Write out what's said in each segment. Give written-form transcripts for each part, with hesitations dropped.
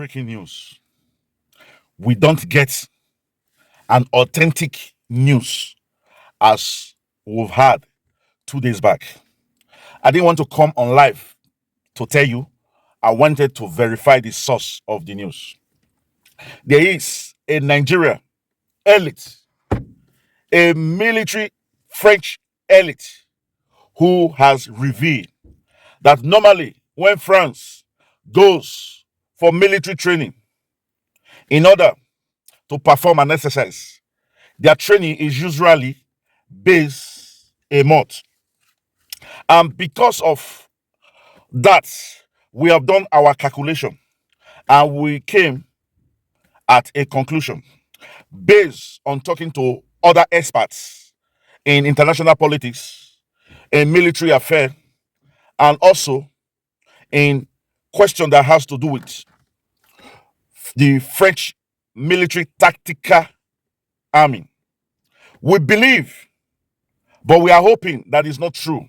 breaking news. We don't get an authentic news as we've had 2 days back. I didn't want to come on live to tell you. I wanted to verify the source of the news. There is a Nigeria elite, a military French elite, who has revealed that normally when France goes for military training in order to perform an exercise, their training is usually based a month. And because of that, we have done our calculation and we came at a conclusion based on talking to other experts in international politics, in military affairs, and also in question that has to do with the French military tactical army. We believe, but we are hoping that is not true,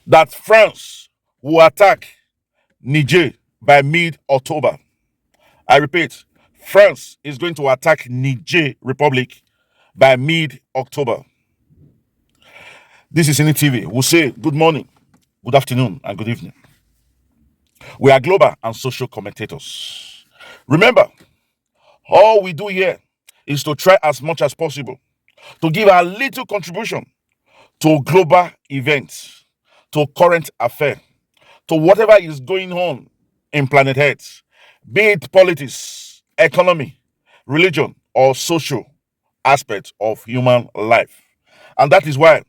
that France will attack Niger by mid-October. I repeat, France is going to attack Niger Republic by mid-October. This is Ini TV. We'll say good morning, good afternoon, and good evening. We are global and social commentators. Remember, all we do here is to try as much as possible to give a little contribution to global events, to current affairs, to whatever is going on in planet Earth, be it politics, economy, religion, or social aspects of human life. And that is why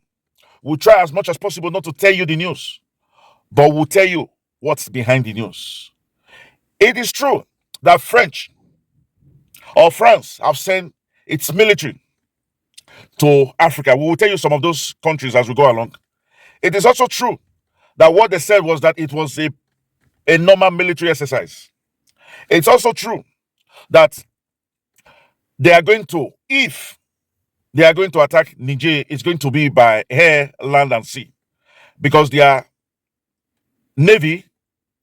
we'll try as much as possible not to tell you the news, but we'll tell you what's behind the news. It is true that France have sent its military to Africa. We will tell you some of those countries as we go along. It is also true that what they said was that it was a normal military exercise. It's also true that they are going to, if they are going to attack Niger, it's going to be by air, land, and sea, because their navy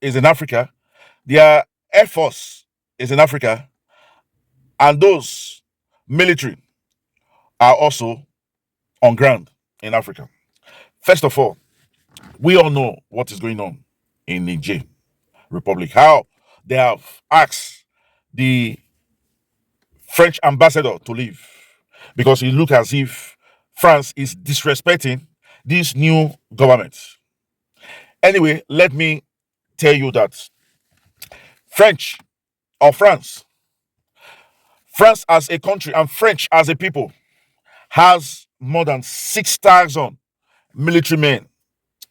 is in Africa, their air force is in Africa, and those military are also on ground in Africa. First of all, we all know what is going on in Niger Republic, how they have asked the French ambassador to leave because it looks as if France is disrespecting this new government. Anyway, let me tell you that France as a country and French as a people has more than 6,000 military men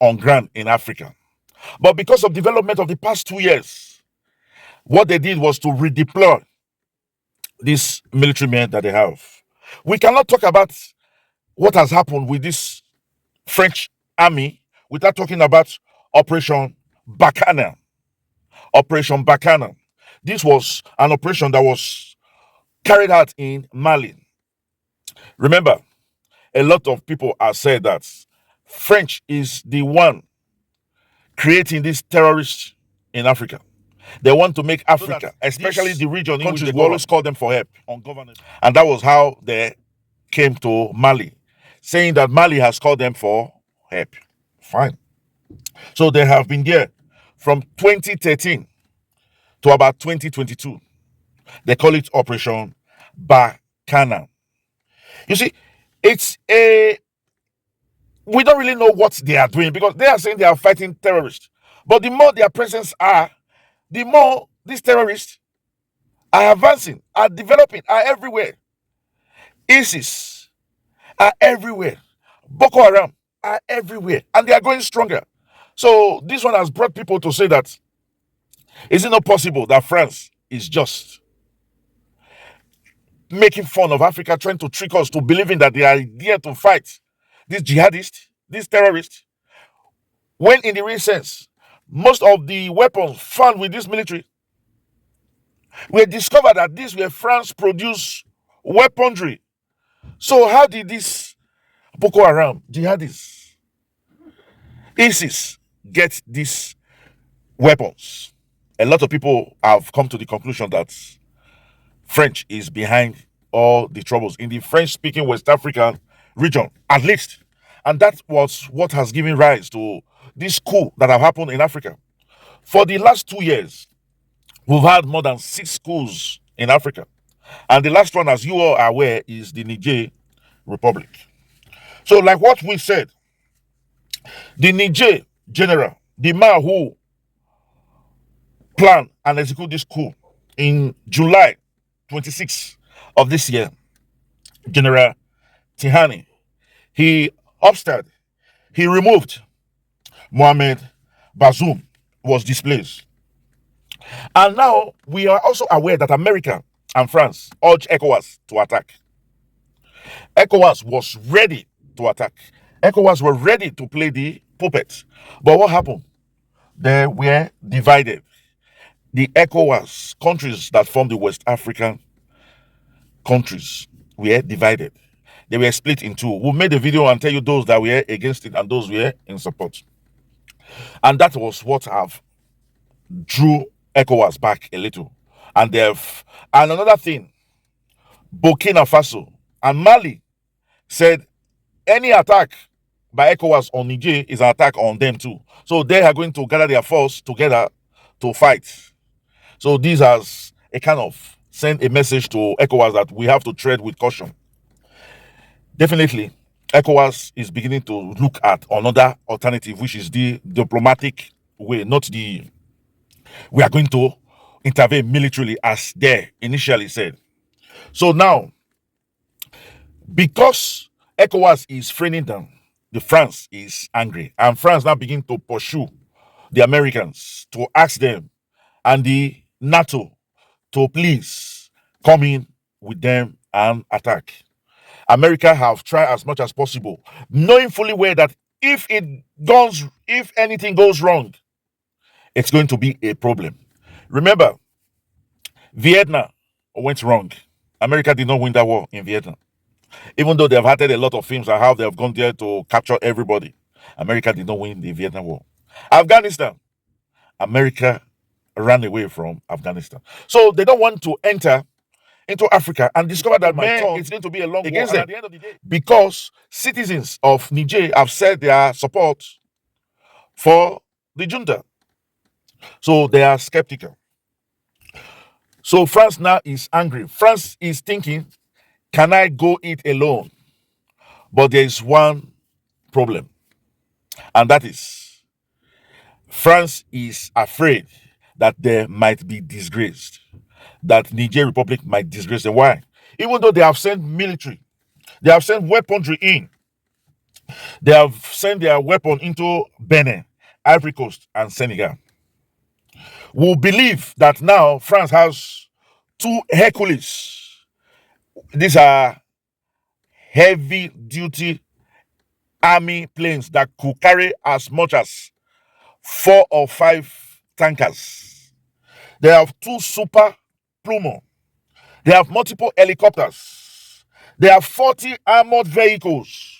on ground in Africa. But because of development of the past 2 years, what they did was to redeploy these military men that they have. We cannot talk about what has happened with this French army without talking about Operation Bacana. Operation Bacana. This was an operation that was carried out in Mali. Remember, a lot of people have said that French is the one creating these terrorists in Africa. They want to make Africa, especially the region in which they always call them for help on governance. And that was how they came to Mali, saying that Mali has called them for help. Fine. So they have been there from 2013 to about 2022. They call it Operation Bacana. You see, we don't really know what they are doing because they are saying they are fighting terrorists. But the more their presence are, the more these terrorists are advancing, are developing, are everywhere. ISIS are everywhere. Boko Haram are everywhere. And they are going stronger. So this one has brought people to say that, is it not possible that France is just making fun of Africa, trying to trick us to believing that they are there to fight these jihadists, these terrorists, when in the real sense, most of the weapons found with this military were discovered that these were France-produced weaponry. So how did this Boko Haram, jihadists, ISIS get these weapons? a lot of people have come to the conclusion that French is behind all the troubles in the French-speaking West African region, at least. And that was what has given rise to this coup that have happened in Africa. For the last 2 years, we've had more than 6 coups in Africa. And the last one, as you all are aware, is the Niger Republic. So, like what we said, the Niger general, the man who planned and executed this coup in July 26th of this year, General Tihani, he upstairs, he removed Mohamed Bazoum, was displaced. And now we are also aware that America and France urged ECOWAS to attack. ECOWAS was ready to attack. ECOWAS were ready to play the puppet. But what happened? They were divided. The ECOWAS countries that form the West African countries were divided. They were split in two. We'll make the video and tell you those that were against it and those were in support. And that was what have drew ECOWAS back a little. And another thing, Burkina Faso and Mali said any attack by ECOWAS on Niger is an attack on them too. So they are going to gather their force together to fight. So this has a kind of send a message to ECOWAS that we have to tread with caution. Definitely, ECOWAS is beginning to look at another alternative, which is the diplomatic way, not the we are going to intervene militarily as they initially said. So now, because ECOWAS is framing down, the France is angry, and France now begin to pursue the Americans to ask them and the NATO to please come in with them and attack. America have tried as much as possible, knowing fully well that if anything goes wrong, it's going to be a problem. Remember, Vietnam went wrong. America did not win that war in Vietnam. Even though they've had a lot of films on how they've gone there to capture everybody, America did not win the Vietnam War. Afghanistan, America ran away from Afghanistan. So they don't want to enter into Africa and discover that it's going to be a long war at the end of the day. Because citizens of Niger have said their support for the junta. So they are skeptical. So France now is angry. France is thinking, can I go it alone? But there is one problem. And that is, France is afraid that they might be disgraced. That Niger Republic might disgrace them. Why? Even though they have sent military, they have sent weaponry in. They have sent their weapon into Benin, Ivory Coast, and Senegal. We believe that now France has 2 Hercules. These are heavy-duty army planes that could carry as much as 4 or 5 tankers. They have 2 Super Puma. They have multiple helicopters. They have 40 armored vehicles.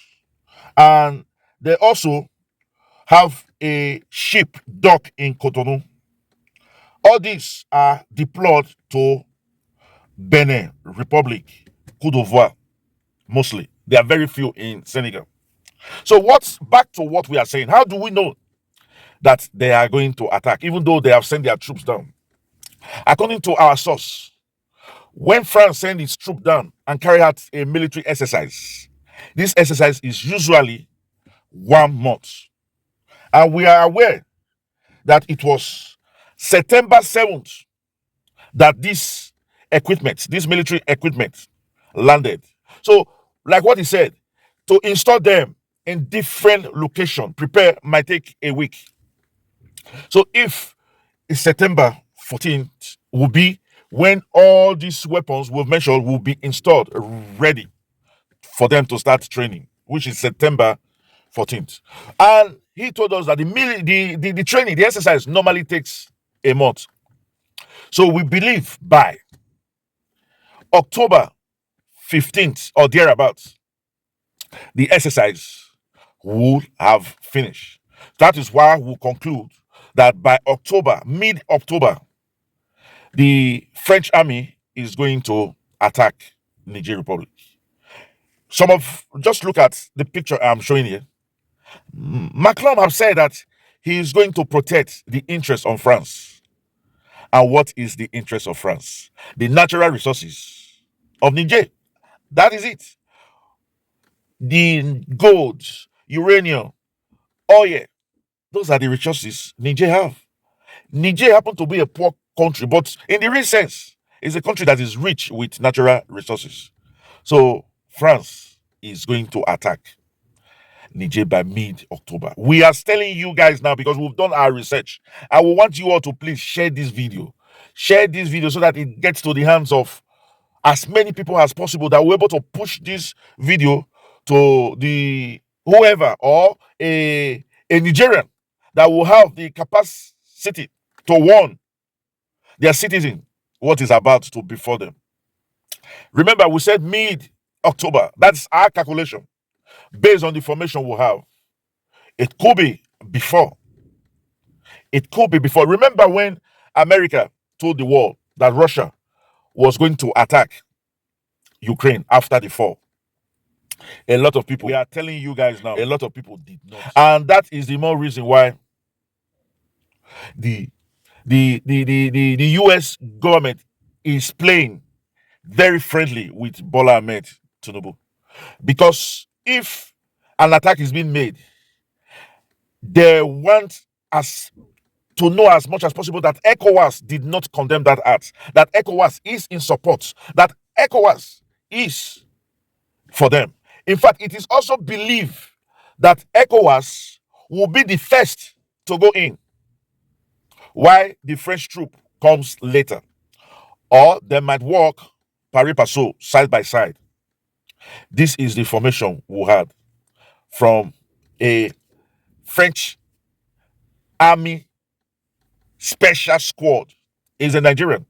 And they also have a ship dock in Cotonou. All these are deployed to Benin Republic, Côte d'Ivoire, mostly. There are very few in Senegal. So back to what we are saying? How do we know that they are going to attack, even though they have sent their troops down? According to our source, when France sends its troops down and carry out a military exercise, this exercise is usually 1 month. And we are aware that it was September 7th that this military equipment landed. So, like what he said, to install them in different locations, prepare might take a week. So if it's September 14th, will be when all these weapons we've mentioned will be installed, ready for them to start training, which is September 14th. And he told us that the training, the exercise normally takes a month. So we believe by October 15th or thereabouts, the exercise would have finished. That is why we conclude that by October, mid-October, the French army is going to attack Niger Republic. Just look at the picture I'm showing here. Macron have said that he is going to protect the interest of France. And what is the interest of France? The natural resources of Niger. That is it. The gold, uranium, oil, those are the resources Niger have. Niger happens to be a poor country, but in the real sense, it's a country that is rich with natural resources. So France is going to attack Niger by mid-October. We are telling you guys now because we've done our research. I will want you all to please share this video. Share this video so that it gets to the hands of as many people as possible, that we're able to push this video to the whoever or a Nigerian that will have the capacity to warn their citizen what is about to befall them. Remember, we said mid-October. That's our calculation based on the information we have. It could be before. It could be before. Remember when America told the world that Russia was going to attack Ukraine after the fall? A lot of people, we are telling you guys now, a lot of people did not. And that is the more reason why the US government is playing very friendly with Bola Ahmed Tinubu. Because if an attack is being made, they want us to know as much as possible that ECOWAS did not condemn that act, that ECOWAS is in support, that ECOWAS is for them. In fact, it is also believed that ECOWAS will be the first to go in, while the French troop comes later. Or they might work pari passu, side by side. This is the information we had from a French army special squad. Is a Nigerian.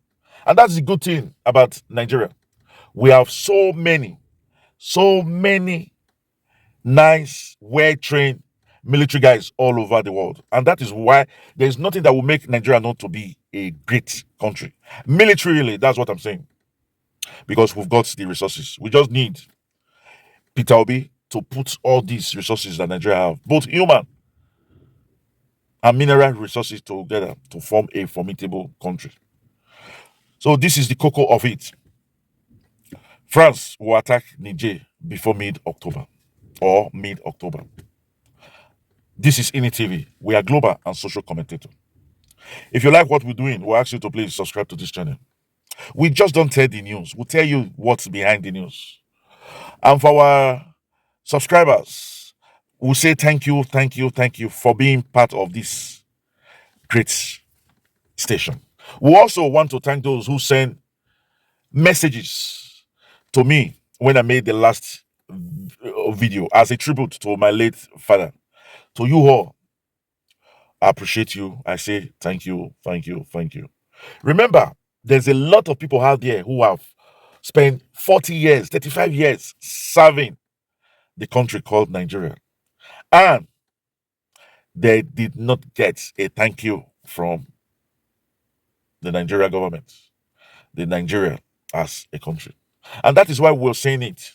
And that's the good thing about Nigeria. We have so many nice, well-trained military guys all over the world. And that is why there's nothing that will make Nigeria not to be a great country. Militarily, that's what I'm saying. Because we've got the resources. We just need Peter Obi to put all these resources that Nigeria have, both human and mineral resources, together to form a formidable country. So this is the cocoa of it. France will attack Niger before mid-October or mid-October. This is INI TV. We are global and social commentator. If you like what we're doing, we'll ask you to please subscribe to this channel. We just don't tell the news. We'll tell you what's behind the news. And for our subscribers, we'll say thank you for being part of this great station. We also want to thank those who send messages to me when I made the last video as a tribute to my late father. To you all, I appreciate you. I say thank you. Remember, there's a lot of people out there who have spent 40 years, 35 years serving the country called Nigeria. And they did not get a thank you from the Nigeria government, the Nigeria as a country. And that is why we're saying it,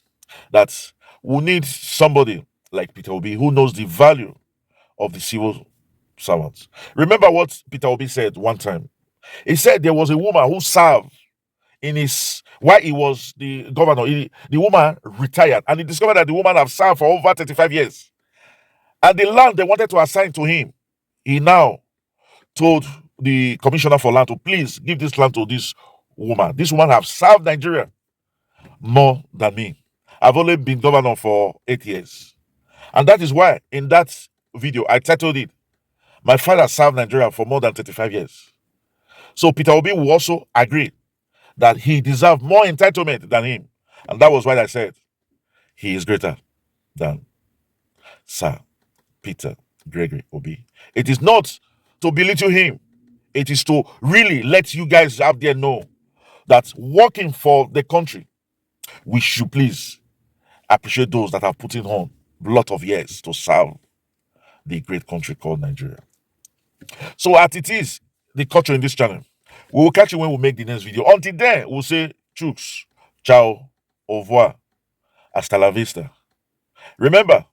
that we need somebody like Peter Obi who knows the value of the civil servants. Remember what Peter Obi said one time. He said there was a woman who served in his, while he was the governor, the woman retired, and he discovered that the woman have served for over 35 years. And the land they wanted to assign to him, he now told the commissioner for land to please give this land to this woman. This woman have served Nigeria more than me. I've only been governor for 8 years. And that is why in that video I titled it, My Father Served Nigeria for more than 35 years. So Peter Obi will also agree that he deserved more entitlement than him. And that was why I said he is greater than Sir Peter Gregory Obi. It is not to belittle him. It is to really let you guys out there know that working for the country, we should please appreciate those that have put in on a lot of years to serve the great country called Nigeria. So as it is, the culture in this channel. We will catch you when we make the next video. Until then, we'll say chooks, ciao, au revoir, hasta la vista. Remember,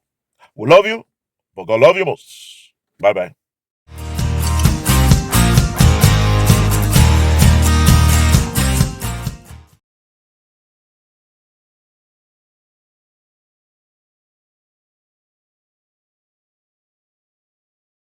we love you, but God love you most. Bye-bye.